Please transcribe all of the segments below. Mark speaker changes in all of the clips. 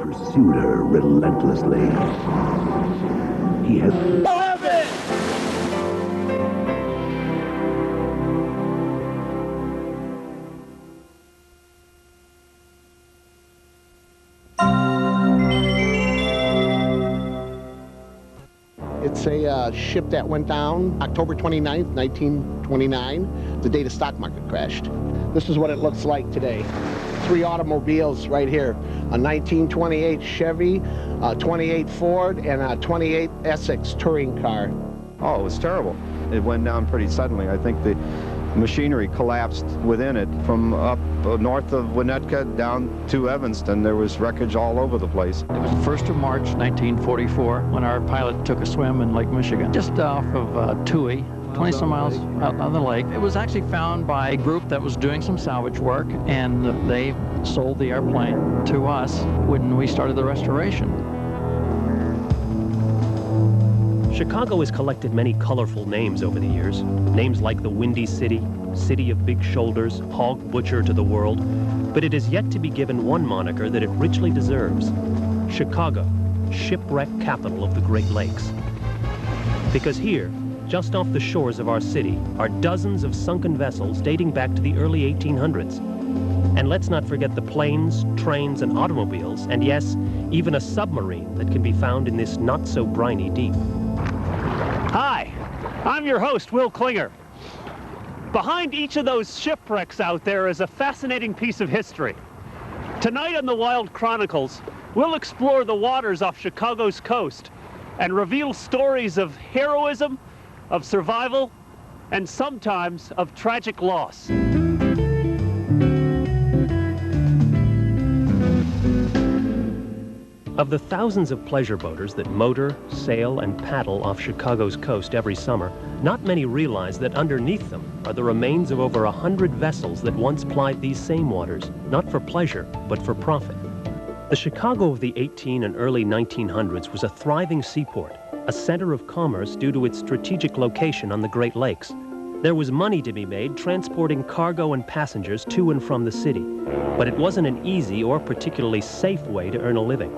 Speaker 1: pursued her relentlessly. He has...
Speaker 2: It's a ship that went down October 29th, 1929, the day the stock market crashed. This is what it looks like today. 3 automobiles right here, a 1928 Chevy, a 28 Ford, and a 28 Essex touring car.
Speaker 3: Oh, it was terrible. It went down pretty suddenly. I think the machinery collapsed within it from up north of Winnetka down to Evanston. There was wreckage all over the place.
Speaker 4: It was the 1st of March, 1944, when our pilot took a swim in Lake Michigan, just off of Tui, 20-some miles out on the lake. It was actually found by a group that was doing some salvage work, and they sold the airplane to us when we started the restoration.
Speaker 5: Chicago has collected many colorful names over the years. Names like the Windy City, City of Big Shoulders, Hog Butcher to the world. But it has yet to be given one moniker that it richly deserves. Chicago, shipwreck capital of the Great Lakes. Because here, just off the shores of our city, are dozens of sunken vessels dating back to the early 1800s. And let's not forget the planes, trains, and automobiles, and yes, even a submarine that can be found in this not-so-briny deep.
Speaker 6: Hi, I'm your host, Will Klinger. Behind each of those shipwrecks out there is a fascinating piece of history. Tonight on the Wild Chronicles, we'll explore the waters off Chicago's coast and reveal stories of heroism, of survival, and sometimes of tragic loss.
Speaker 5: Of the thousands of pleasure boaters that motor, sail, and paddle off Chicago's coast every summer, not many realize that underneath them are the remains of over 100 vessels that once plied these same waters, not for pleasure, but for profit. The Chicago of the 18 and early 1900s was a thriving seaport, a center of commerce due to its strategic location on the Great Lakes. There was money to be made transporting cargo and passengers to and from the city, but it wasn't an easy or particularly safe way to earn a living.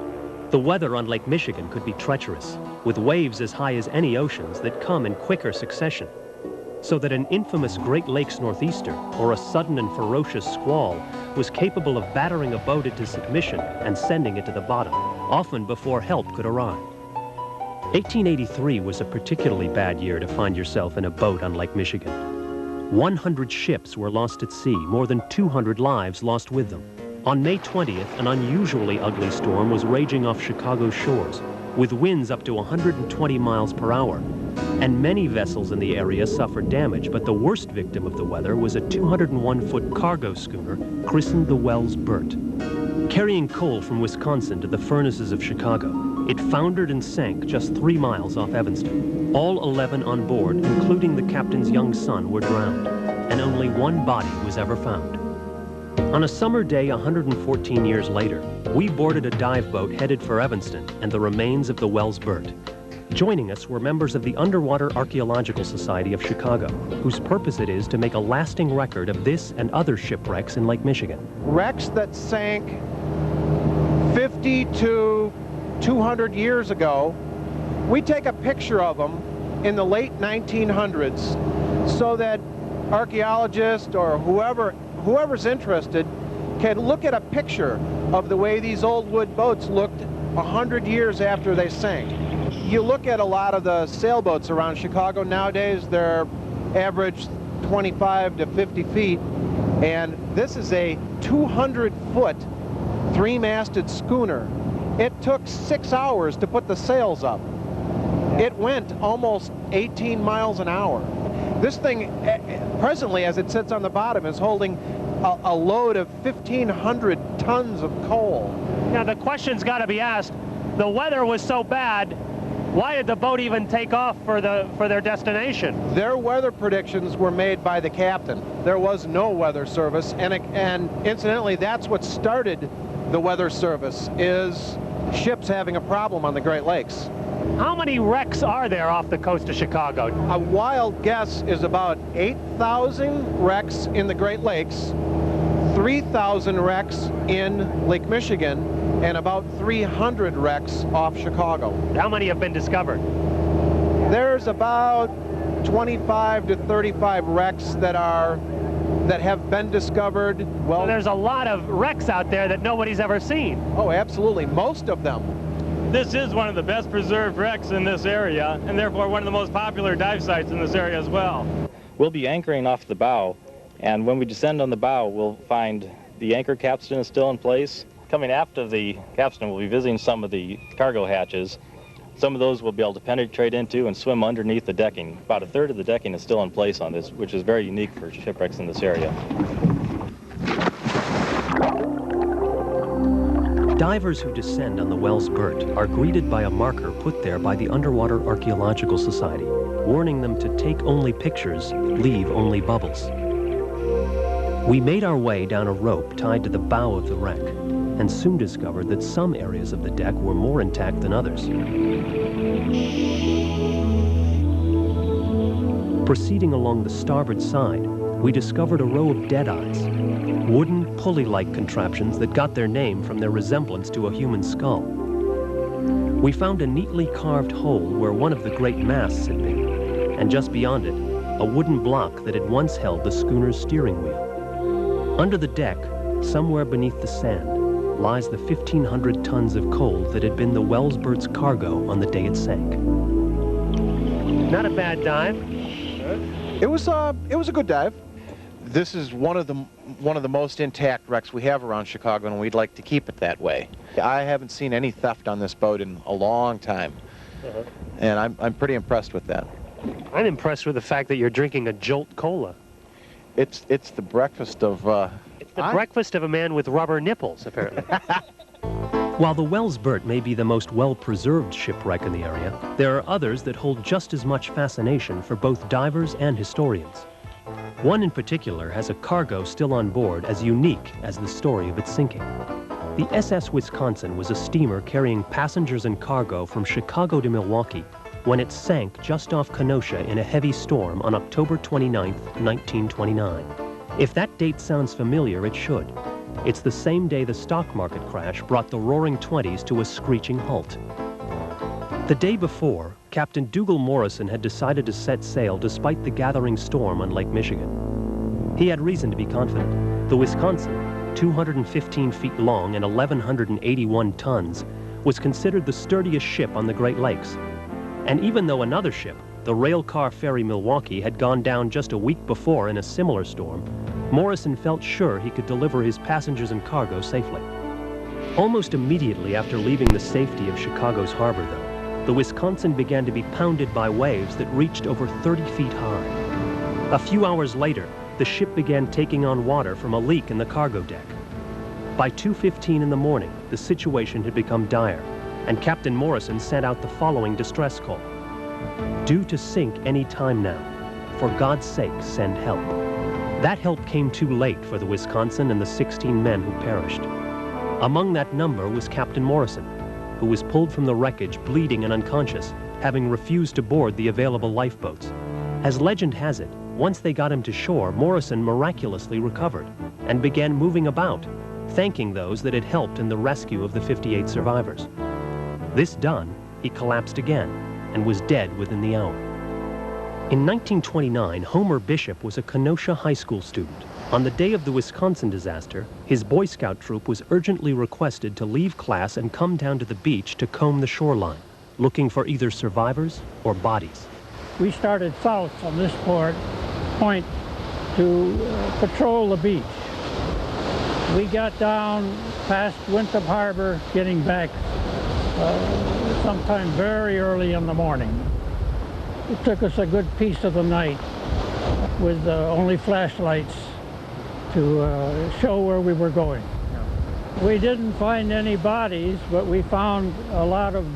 Speaker 5: The weather on Lake Michigan could be treacherous, with waves as high as any oceans that come in quicker succession. So that an infamous Great Lakes northeaster, or a sudden and ferocious squall, was capable of battering a boat into submission and sending it to the bottom, often before help could arrive. 1883 was a particularly bad year to find yourself in a boat on Lake Michigan. 100 ships were lost at sea, more than 200 lives lost with them. On May 20th, an unusually ugly storm was raging off Chicago's shores, with winds up to 120 miles per hour. And many vessels in the area suffered damage, but the worst victim of the weather was a 201-foot cargo schooner christened the Wells Burt. Carrying coal from Wisconsin to the furnaces of Chicago, it foundered and sank just 3 miles off Evanston. All 11 on board, including the captain's young son, were drowned, and only one body was ever found. On a summer day 114 years later, we boarded a dive boat headed for Evanston and the remains of the Wells Burt. Joining us were members of the Underwater Archaeological Society of Chicago, whose purpose it is to make a lasting record of this and other shipwrecks in Lake Michigan.
Speaker 2: Wrecks that sank 50 to 200 years ago, we take a picture of them in the late 1900s so that archaeologists or whoever's interested can look at a picture of the way these old wood boats looked 100 years after they sank. You look at a lot of the sailboats around Chicago nowadays, they're average 25 to 50 feet, and this is a 200-foot three-masted schooner. It took 6 hours to put the sails up. It went almost 18 miles an hour. This thing, presently, as it sits on the bottom, is holding a load of 1,500 tons of coal.
Speaker 6: Now, the question's got to be asked, the weather was so bad, why did the boat even take off for their destination?
Speaker 2: Their weather predictions were made by the captain. There was no weather service, and incidentally, that's what started the weather service, is ships having a problem on the Great Lakes.
Speaker 6: How many wrecks are there off the coast of Chicago?
Speaker 2: A wild guess is about 8,000 wrecks in the Great Lakes, 3,000 wrecks in Lake Michigan, and about 300 wrecks off Chicago.
Speaker 5: How many have been discovered?
Speaker 2: There's about 25 to 35 wrecks that have been discovered. Well,
Speaker 5: So there's a lot of wrecks out there that nobody's ever seen.
Speaker 2: oh, absolutely, most of them.
Speaker 7: This is one of the best preserved wrecks in this area, and therefore one of the most popular dive sites in this area as well.
Speaker 8: We'll be anchoring off the bow, and when we descend on the bow, we'll find the anchor capstan is still in place. Coming after the capstan, we'll be visiting some of the cargo hatches. Some of those we'll be able to penetrate into and swim underneath the decking. About a third of the decking is still in place on this, which is very unique for shipwrecks in this area.
Speaker 5: Divers who descend on the Wells Burt are greeted by a marker put there by the Underwater Archaeological Society, warning them to take only pictures, leave only bubbles. We made our way down a rope tied to the bow of the wreck, and soon discovered that some areas of the deck were more intact than others. Proceeding along the starboard side, we discovered a row of deadeyes, wooden pulley-like contraptions that got their name from their resemblance to a human skull. We found a neatly carved hole where one of the great masts had been, and just beyond it, a wooden block that had once held the schooner's steering wheel. Under the deck, somewhere beneath the sand, lies the 1,500 tons of coal that had been the Wells Burt's cargo on the day it sank. Not a bad dive.
Speaker 2: It was a good dive. This is one of the most intact wrecks we have around Chicago, and we'd like to keep it that way. I haven't seen any theft on this boat in a long time, and I'm pretty impressed with that.
Speaker 5: I'm impressed with the fact that you're drinking a Jolt Cola.
Speaker 2: It's the breakfast of
Speaker 5: It's the breakfast of a man with rubber nipples, apparently. While the Wells Burt may be the most well-preserved shipwreck in the area, there are others that hold just as much fascination for both divers and historians. One in particular has a cargo still on board as unique as the story of its sinking. The S.S Wisconsin was a steamer carrying passengers and cargo from Chicago to Milwaukee when it sank just off Kenosha in a heavy storm on October 29, 1929. If that date sounds familiar, it should. It's the same day the stock market crash brought the Roaring Twenties to a screeching halt. The day before, Captain Dougal Morrison had decided to set sail despite the gathering storm on Lake Michigan. He had reason to be confident. The Wisconsin, 215 feet long and 1,181 tons, was considered the sturdiest ship on the Great Lakes. And even though another ship, the railcar ferry Milwaukee, had gone down just a week before in a similar storm, Morrison felt sure he could deliver his passengers and cargo safely. Almost immediately after leaving the safety of Chicago's harbor, though, the Wisconsin began to be pounded by waves that reached over 30 feet high. A few hours later, the ship began taking on water from a leak in the cargo deck. By 2:15 in the morning, the situation had become dire, and Captain Morrison sent out the following distress call: "Due to sink any time now. For God's sake, send help." That help came too late for the Wisconsin and the 16 men who perished. Among that number was Captain Morrison, who was pulled from the wreckage bleeding and unconscious, having refused to board the available lifeboats. As legend has it, once they got him to shore, Morrison miraculously recovered and began moving about, thanking those that had helped in the rescue of the 58 survivors. This done, he collapsed again and was dead within the hour. In 1929, Homer Bishop was a Kenosha high school student. On the day of the Wisconsin disaster, his Boy Scout troop was urgently requested to leave class and come down to the beach to comb the shoreline, looking for either survivors or bodies.
Speaker 9: We started south from this point to patrol the beach. We got down past Winthrop Harbor, getting back sometime very early in the morning. It took us a good piece of the night with only flashlights to show where we were going. We didn't find any bodies, but we found a lot of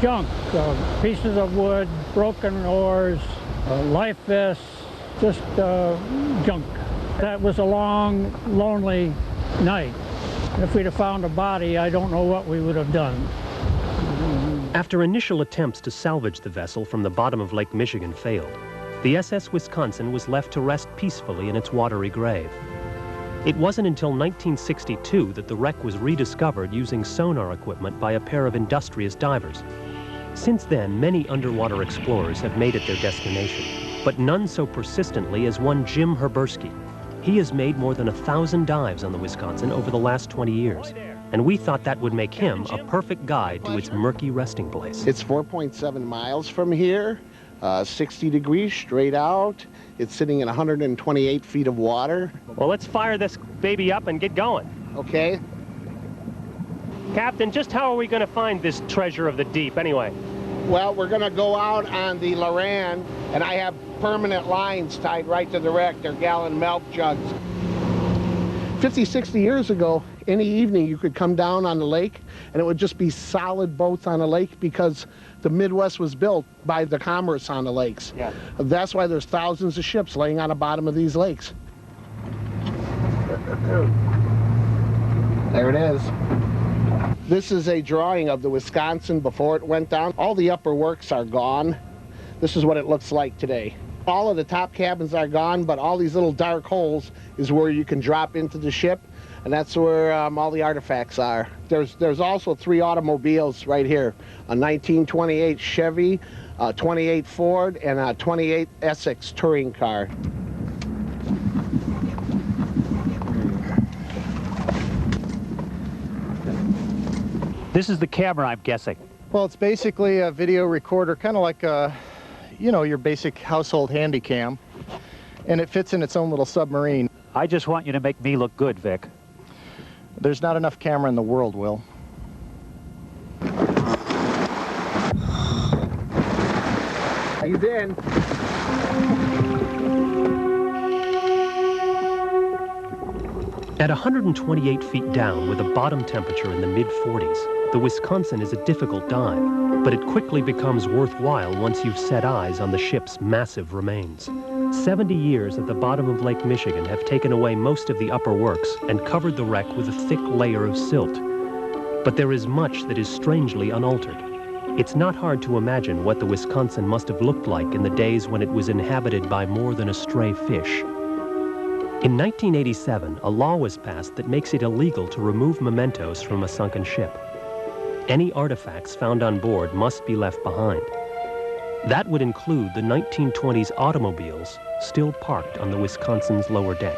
Speaker 9: junk, pieces of wood, broken oars, life vests, just junk. That was a long, lonely night. If we'd have found a body, I don't know what we would have done.
Speaker 5: After initial attempts to salvage the vessel from the bottom of Lake Michigan failed, the SS Wisconsin was left to rest peacefully in its watery grave. It wasn't until 1962 that the wreck was rediscovered using sonar equipment by a pair of industrious divers. Since then, many underwater explorers have made it their destination, but none so persistently as one Jim Herbersky. He has made more than 1,000 dives on the Wisconsin over the last 20 years, and we thought that would make him a perfect guide to its murky resting place.
Speaker 10: It's 4.7 miles from here, 60 degrees straight out. It's sitting in 128 feet of water.
Speaker 5: Well, let's fire this baby up and get going.
Speaker 10: Okay.
Speaker 5: Captain, just how are we going to find this treasure of the deep anyway?
Speaker 10: Well, we're going to go out on the Loran, and I have permanent lines tied right to the wreck. They're gallon milk jugs. 50, 60 years ago, any evening you could come down on the lake, and it would just be solid boats on the lake because the Midwest was built by the commerce on the lakes.
Speaker 5: Yeah.
Speaker 10: That's why there's thousands of ships laying on the bottom of these lakes. There it is. This is a drawing of the Wisconsin before it went down. All the upper works are gone. This is what it looks like today. All of the top cabins are gone, but all these little dark holes is where you can drop into the ship, and that's where all the artifacts are. There's also 3 automobiles right here, a 1928 Chevy, a 28 Ford, and a 28 Essex touring car.
Speaker 6: This is the camera, I'm guessing.
Speaker 11: Well, it's basically a video recorder, kind of like you know, your basic household handy cam, and it fits in its own little submarine.
Speaker 6: I just want you to make me look good, Vic.
Speaker 11: There's not enough camera in the world, Will.
Speaker 10: He's in.
Speaker 5: At 128 feet down with a bottom temperature in the mid-40s, the Wisconsin is a difficult dive, but it quickly becomes worthwhile once you've set eyes on the ship's massive remains. 70 years at the bottom of Lake Michigan have taken away most of the upper works and covered the wreck with a thick layer of silt. But there is much that is strangely unaltered. It's not hard to imagine what the Wisconsin must have looked like in the days when it was inhabited by more than a stray fish. In 1987, a law was passed that makes it illegal to remove mementos from a sunken ship. Any artifacts found on board must be left behind. That would include the 1920s automobiles still parked on the Wisconsin's lower deck.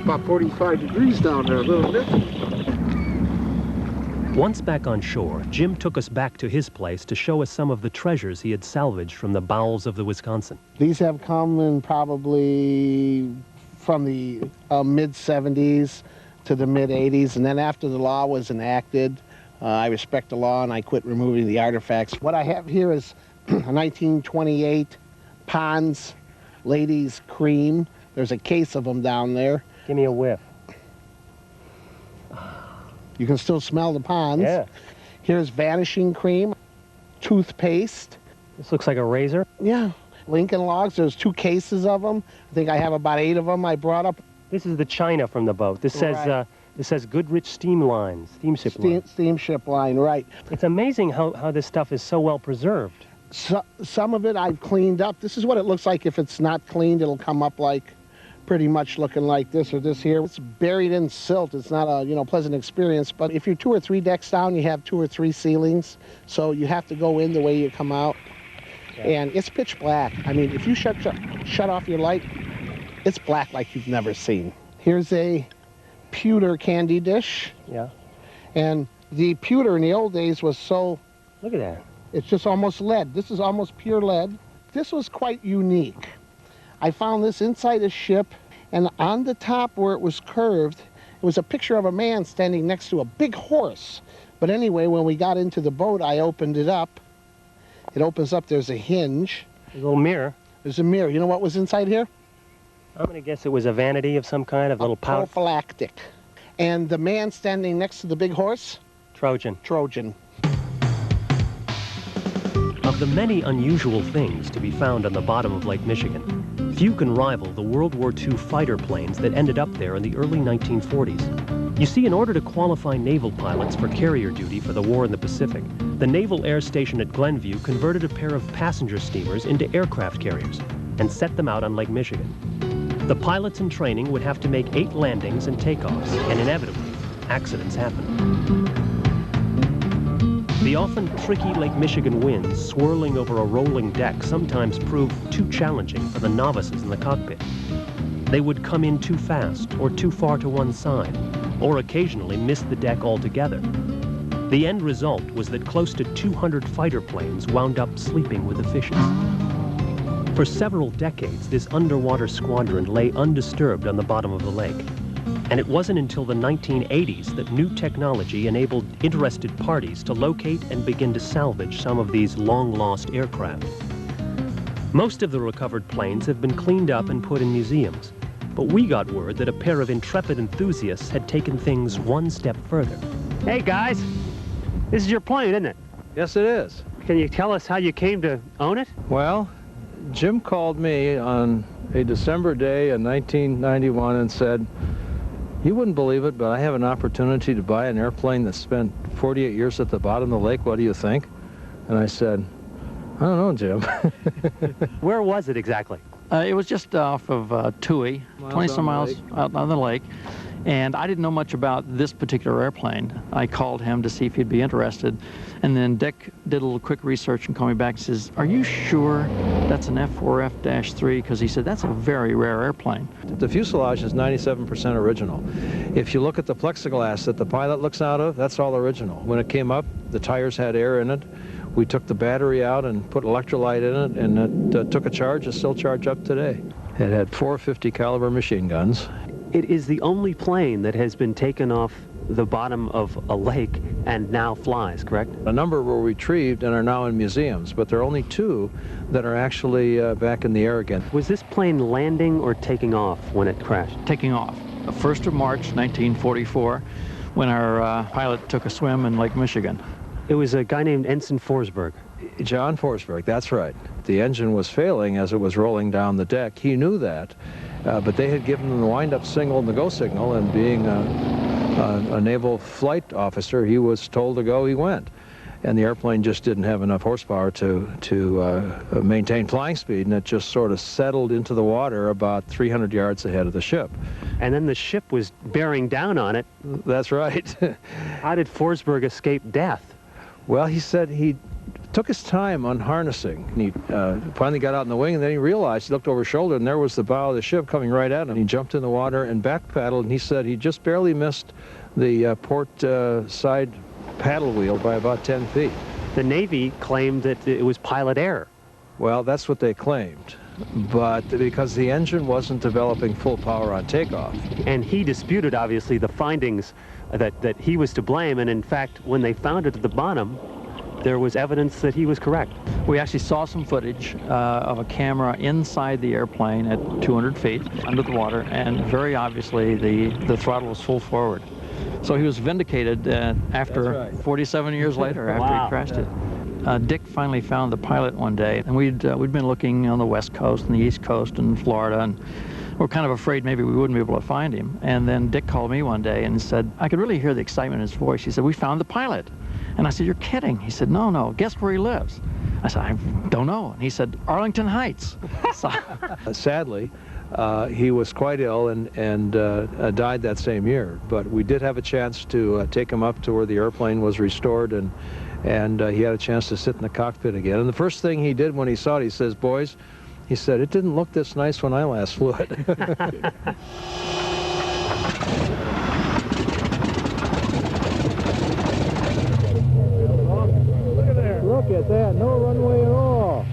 Speaker 10: About 45 degrees down there, a little bit.
Speaker 5: Once back on shore, Jim took us back to his place to show us some of the treasures he had salvaged from the bowels of the Wisconsin.
Speaker 10: These have come in probably from the mid-70s to the mid-80s, and then after the law was enacted, I respect the law and I quit removing the artifacts. What I have here is a 1928 Pond's Ladies Cream. There's a case of them down there.
Speaker 5: Give me a whiff.
Speaker 10: You can still smell the ponds.
Speaker 5: Yeah.
Speaker 10: Here's vanishing cream, toothpaste.
Speaker 5: This looks like a razor.
Speaker 10: Yeah. Lincoln Logs, there's 2 cases of them. I think I have about 8 of them I brought up.
Speaker 5: This is the china from the boat. This says
Speaker 10: Right.
Speaker 5: this says Goodrich steam lines, steamship line.
Speaker 10: Steamship line, right.
Speaker 5: It's amazing how this stuff is so well preserved.
Speaker 10: So, some of it I've cleaned up. This is what it looks like if it's not cleaned. It'll come up like pretty much looking like this or this here. It's buried in silt. It's not a pleasant experience, but if you're 2 or 3 decks down, you have 2 or 3 ceilings, so you have to go in the way you come out. Yeah. And it's pitch black. I mean, if you shut off your light, it's black like you've never seen. Here's a pewter candy dish.
Speaker 5: Yeah.
Speaker 10: And the pewter in the old days was so...
Speaker 5: Look at that.
Speaker 10: It's just almost lead. This is almost pure lead. This was quite unique. I found this inside a ship, and on the top where it was curved, it was a picture of a man standing next to a big horse. But anyway, when we got into the boat, I opened it up. It opens up, there's a hinge.
Speaker 5: A little mirror.
Speaker 10: There's a mirror. You know what was inside here?
Speaker 5: I'm going to guess it was a vanity of some kind, of a little pouch.
Speaker 10: Prophylactic. And the man standing next to the big horse?
Speaker 5: Trojan.
Speaker 10: Trojan.
Speaker 5: Of the many unusual things to be found on the bottom of Lake Michigan, Few can rival the World War II fighter planes that ended up there in the early 1940s. You see, in order to qualify naval pilots for carrier duty for the war in the Pacific, the Naval Air Station at Glenview converted a pair of passenger steamers into aircraft carriers and set them out on Lake Michigan. The pilots in training would have to make 8 landings and takeoffs, and inevitably, accidents happen. The often tricky Lake Michigan winds swirling over a rolling deck sometimes prove too challenging for the novices in the cockpit. They would come in too fast or too far to one side, or occasionally miss the deck altogether. The end result was that close to 200 fighter planes wound up sleeping with the fishes. For several decades, this underwater squadron lay undisturbed on the bottom of the lake. And it wasn't until the 1980s that new technology enabled interested parties to locate and begin to salvage some of these long-lost aircraft. Most of the recovered planes have been cleaned up and put in museums, but we got word that a pair of intrepid enthusiasts had taken things one step further.
Speaker 6: Hey guys, this is your plane, isn't it?
Speaker 12: Yes, it is.
Speaker 6: Can you tell us how you came to own it?
Speaker 12: Well, Jim called me on a December day in 1991 and said, "You wouldn't believe it, but I have an opportunity to buy an airplane that spent 48 years at the bottom of the lake. What do you think?" And I said, "I don't know, Jim."
Speaker 6: Where was it exactly?
Speaker 4: It was just off of Toohey, 20-some miles out on the lake. And I didn't know much about this particular airplane. I called him to see if he'd be interested. And then Dick did a little quick research and called me back and says, "Are you sure that's an F4F-3?" Because he said, that's a very rare airplane.
Speaker 12: The fuselage is 97% original. If you look at the plexiglass that the pilot looks out of, that's all original. When it came up, the tires had air in it. We took the battery out and put electrolyte in it, and it took a charge. It's still charged up today. It had 450 caliber machine guns.
Speaker 6: It is the only plane that has been taken off the bottom of a lake and now flies, correct?
Speaker 12: A number were retrieved and are now in museums, but there are only 2 that are actually back in the air again.
Speaker 6: Was this plane landing or taking off when it crashed?
Speaker 4: Taking off. The 1st of March, 1944, when our pilot took a swim in Lake Michigan.
Speaker 6: It was a guy named Ensign Forsberg.
Speaker 12: John Forsberg, that's right. The engine was failing as it was rolling down the deck. He knew that, but they had given him the wind-up signal and the go signal, and being a naval flight officer, he was told to go, he went. And the airplane just didn't have enough horsepower to maintain flying speed, and it just sort of settled into the water about 300 yards ahead of the ship.
Speaker 6: And then the ship was bearing down on it.
Speaker 12: That's right.
Speaker 6: How did Forsberg escape death?
Speaker 12: Well, he said he took his time unharnessing. He finally got out in the wing, and then he realized, he looked over his shoulder, and there was the bow of the ship coming right at him. He jumped in the water and back paddled, and he said he just barely missed the port side paddle wheel by about 10 feet.
Speaker 6: The Navy claimed that it was pilot error.
Speaker 12: Well, that's what they claimed, but because the engine wasn't developing full power on takeoff.
Speaker 6: And he disputed, obviously, the findings that he was to blame, and in fact, when they found it at the bottom, there was evidence that he was correct.
Speaker 4: We actually saw some footage of a camera inside the airplane at 200 feet under the water, and very obviously the throttle was full forward. So he was vindicated after 47 years later, after he crashed it. Dick finally found the pilot one day, and we'd been looking on the West Coast and the East Coast and Florida, and we're kind of afraid maybe we wouldn't be able to find him. And then Dick called me one day and said, I could really hear the excitement in his voice. He said, "We found the pilot." And I said, "You're kidding." He said, No, guess where he lives?" I said, "I don't know." And he said, "Arlington Heights." So,
Speaker 12: sadly, he was quite ill and died that same year. But we did have a chance to take him up to where the airplane was restored, and he had a chance to sit in the cockpit again. And the first thing he did when he saw it, he says, "Boys," he said, "it didn't look this nice when I last flew it." Look at that, no runway at all.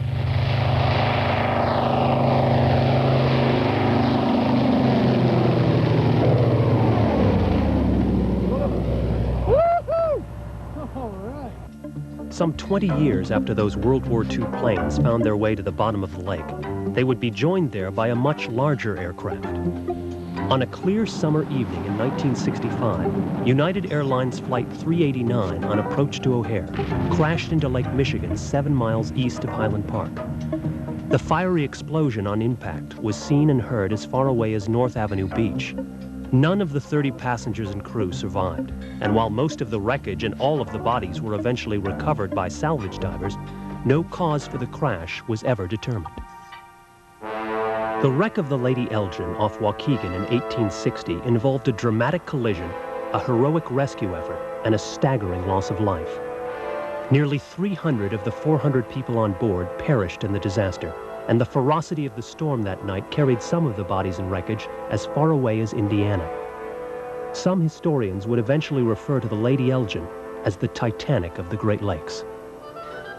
Speaker 5: Some 20 years after those World War II planes found their way to the bottom of the lake, they would be joined there by a much larger aircraft. On a clear summer evening in 1965, United Airlines Flight 389 on approach to O'Hare crashed into Lake Michigan 7 miles east of Highland Park. The fiery explosion on impact was seen and heard as far away as North Avenue Beach. None of the 30 passengers and crew survived, and while most of the wreckage and all of the bodies were eventually recovered by salvage divers, no cause for the crash was ever determined. The wreck of the Lady Elgin off Waukegan in 1860 involved a dramatic collision, a heroic rescue effort, and a staggering loss of life. Nearly 300 of the 400 people on board perished in the disaster, and the ferocity of the storm that night carried some of the bodies and wreckage as far away as Indiana. Some historians would eventually refer to the Lady Elgin as the Titanic of the Great Lakes.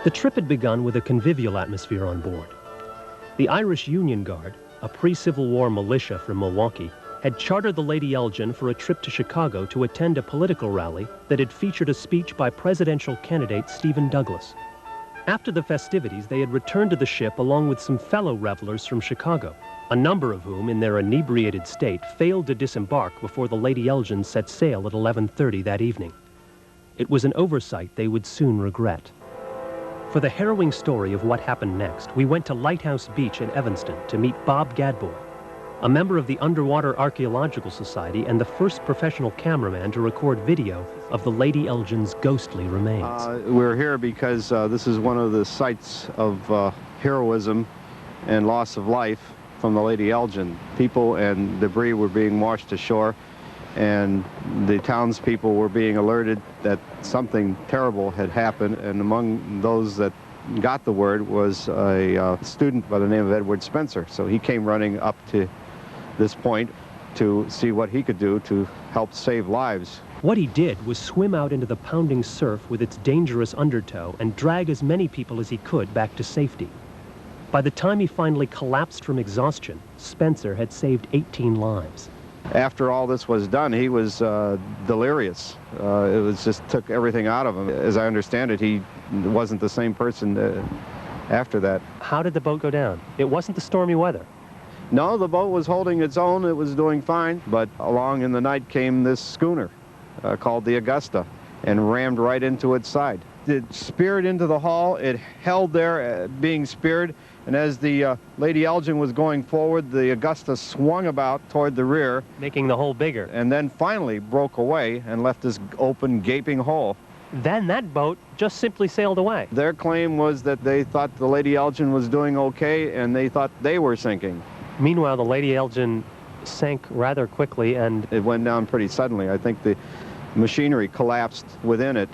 Speaker 5: The trip had begun with a convivial atmosphere on board. The Irish Union Guard, a pre-Civil War militia from Milwaukee, had chartered the Lady Elgin for a trip to Chicago to attend a political rally that had featured a speech by presidential candidate Stephen Douglas. After the festivities, they had returned to the ship along with some fellow revelers from Chicago, a number of whom, in their inebriated state, failed to disembark before the Lady Elgin set sail at 11:30 that evening. It was an oversight they would soon regret. For the harrowing story of what happened next, we went to Lighthouse Beach in Evanston to meet Bob Gadboy, a member of the Underwater Archaeological Society and the first professional cameraman to record video of the Lady Elgin's ghostly remains.
Speaker 3: We're here because this is one of the sites of heroism and loss of life from the Lady Elgin. People and debris were being washed ashore, and the townspeople were being alerted that something terrible had happened, and among those that got the word was a student by the name of Edward Spencer. So he came running up to this point to see what he could do to help save lives.
Speaker 5: What he did was swim out into the pounding surf with its dangerous undertow and drag as many people as he could back to safety. By the time he finally collapsed from exhaustion, Spencer had saved 18 lives.
Speaker 3: After all this was done, he was delirious. It was just took everything out of him. As I understand it, he wasn't the same person after that.
Speaker 5: How did the boat go down? It wasn't the stormy weather.
Speaker 3: No, the boat was holding its own. It was doing fine. But along in the night came this schooner called the Augusta and rammed right into its side. It speared into the hull. It held there being speared. And as the Lady Elgin was going forward, the Augusta swung about toward the rear,
Speaker 5: making the hole bigger.
Speaker 3: And then finally broke away and left this open, gaping hole.
Speaker 5: Then that boat just simply sailed away.
Speaker 3: Their claim was that they thought the Lady Elgin was doing okay, and they thought they were sinking.
Speaker 5: Meanwhile, the Lady Elgin sank rather quickly, and
Speaker 3: it went down pretty suddenly. I think the machinery collapsed within it.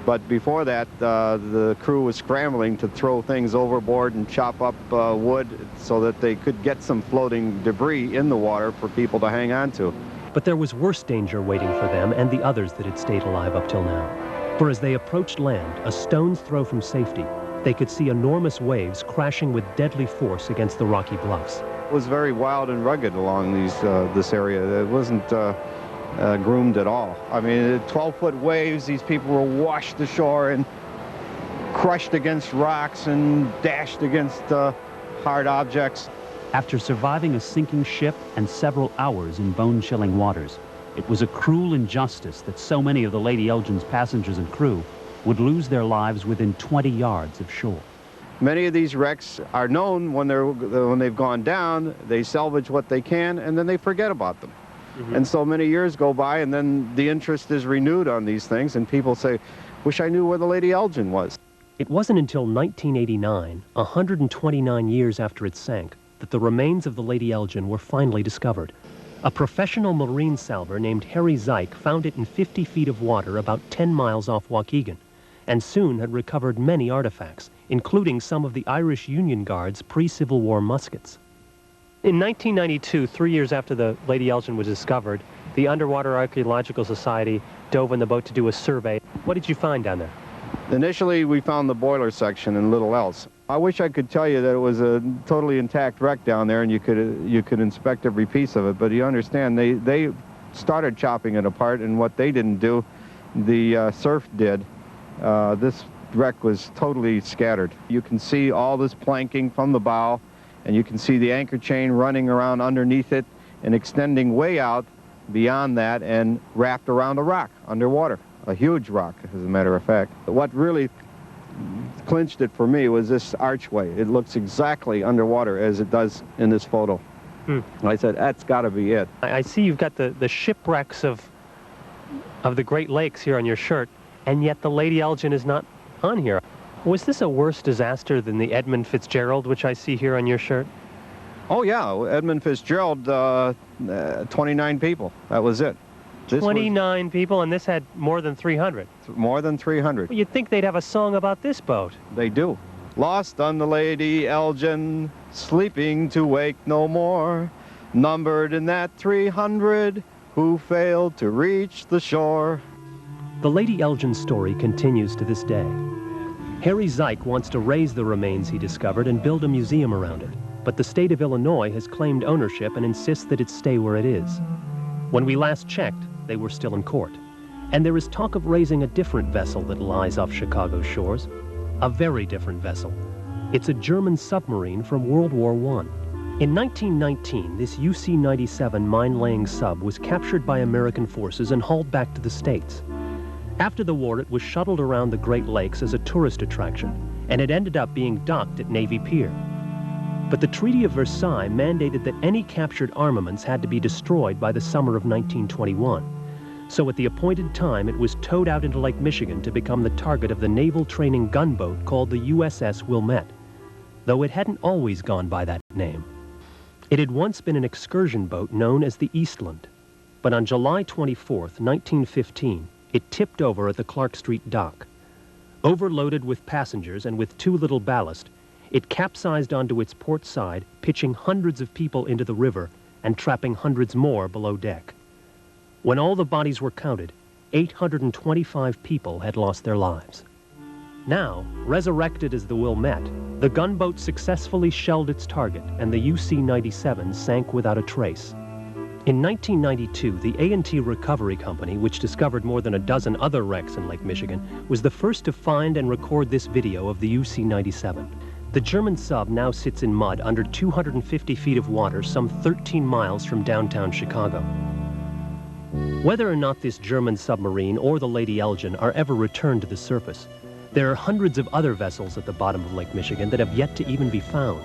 Speaker 3: But before that, the crew was scrambling to throw things overboard and chop up wood so that they could get some floating debris in the water for people to hang on to.
Speaker 5: But there was worse danger waiting for them and the others that had stayed alive up till now. For as they approached land, a stone's throw from safety, they could see enormous waves crashing with deadly force against the rocky bluffs.
Speaker 3: It was very wild and rugged along this area. It wasn't groomed at all. I mean, 12-foot waves, these people were washed ashore and crushed against rocks and dashed against hard objects.
Speaker 13: After surviving a sinking ship and several hours in bone-chilling waters, it was a cruel injustice that so many of the Lady Elgin's passengers and crew would lose their lives within 20 yards of shore.
Speaker 3: Many of these wrecks are known when they've gone down. They salvage what they can, and then they forget about them. And so many years go by, and then the interest is renewed on these things, and people say, wish I knew where the Lady Elgin was.
Speaker 5: It wasn't until 1989, 129 years after it sank, that the remains of the Lady Elgin were finally discovered. A professional marine salver named Harry Zeik found it in 50 feet of water about 10 miles off Waukegan, and soon had recovered many artifacts, including some of the Irish Union Guard's pre-Civil War muskets. In 1992, 3 years after the Lady Elgin was discovered, the Underwater Archaeological Society dove in the boat to do a survey. What did you find down there?
Speaker 3: Initially, we found the boiler section and little else. I wish I could tell you that it was a totally intact wreck down there and you could inspect every piece of it, but you understand, they started chopping it apart, and what they didn't do, the surf did. This wreck was totally scattered. You can see all this planking from the bow, and you can see the anchor chain running around underneath it and extending way out beyond that and wrapped around a rock underwater, a huge rock, as a matter of fact. What really clinched it for me was this archway. It looks exactly underwater as it does in this photo. I said, that's got to be it.
Speaker 5: I see you've got the shipwrecks of the Great Lakes here on your shirt, and yet the Lady Elgin is not on here. Was this a worse disaster than the Edmund Fitzgerald, which I see here on your shirt?
Speaker 3: Oh, yeah. Edmund Fitzgerald, 29 people. That was it.
Speaker 5: 29 people, and this had more than 300.
Speaker 3: More than 300.
Speaker 5: Well, you'd think they'd have a song about this boat.
Speaker 3: They do. Lost on the Lady Elgin, sleeping to wake no more, numbered in that 300 who failed to reach the shore.
Speaker 5: The Lady Elgin story continues to this day. Harry Zeik wants to raise the remains he discovered and build a museum around it, but the state of Illinois has claimed ownership and insists that it stay where it is. When we last checked, they were still in court. And there is talk of raising a different vessel that lies off Chicago shores. A very different vessel. It's a German submarine from World War I. In 1919, this UC-97 mine-laying sub was captured by American forces and hauled back to the States. After the war, it was shuttled around the Great Lakes as a tourist attraction, and it ended up being docked at Navy Pier. But the Treaty of Versailles mandated that any captured armaments had to be destroyed by the summer of 1921. So at the appointed time, it was towed out into Lake Michigan to become the target of the naval training gunboat called the S.S Wilmette, though it hadn't always gone by that name. It had once been an excursion boat known as the Eastland, but on July 24th, 1915, it tipped over at the Clark Street dock. Overloaded with passengers and with too little ballast, it capsized onto its port side, pitching hundreds of people into the river and trapping hundreds more below deck. When all the bodies were counted, 825 people had lost their lives. Now, resurrected as the Wilmette, the gunboat successfully shelled its target, and the UC-97 sank without a trace. In 1992, the A&T Recovery Company, which discovered more than a dozen other wrecks in Lake Michigan, was the first to find and record this video of the UC-97. The German sub now sits in mud under 250 feet of water, some 13 miles from downtown Chicago. Whether or not this German submarine or the Lady Elgin are ever returned to the surface, there are hundreds of other vessels at the bottom of Lake Michigan that have yet to even be found.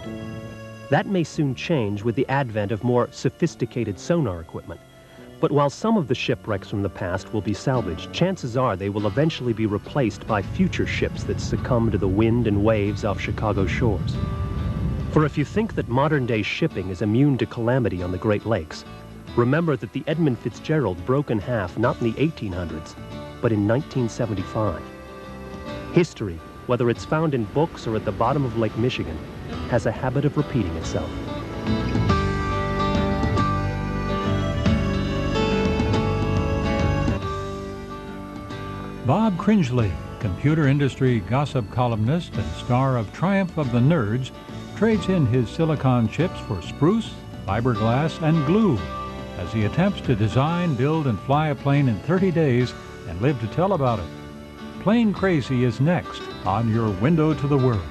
Speaker 5: That may soon change with the advent of more sophisticated sonar equipment. But while some of the shipwrecks from the past will be salvaged, chances are they will eventually be replaced by future ships that succumb to the wind and waves off Chicago shores. For if you think that modern-day shipping is immune to calamity on the Great Lakes, remember that the Edmund Fitzgerald broke in half not in the 1800s, but in 1975. History, whether it's found in books or at the bottom of Lake Michigan, has a habit of repeating itself.
Speaker 14: Bob Cringely, computer industry gossip columnist and star of Triumph of the Nerds, trades in his silicon chips for spruce, fiberglass, and glue as he attempts to design, build, and fly a plane in 30 days and live to tell about it. Plane Crazy is next on your window to the world.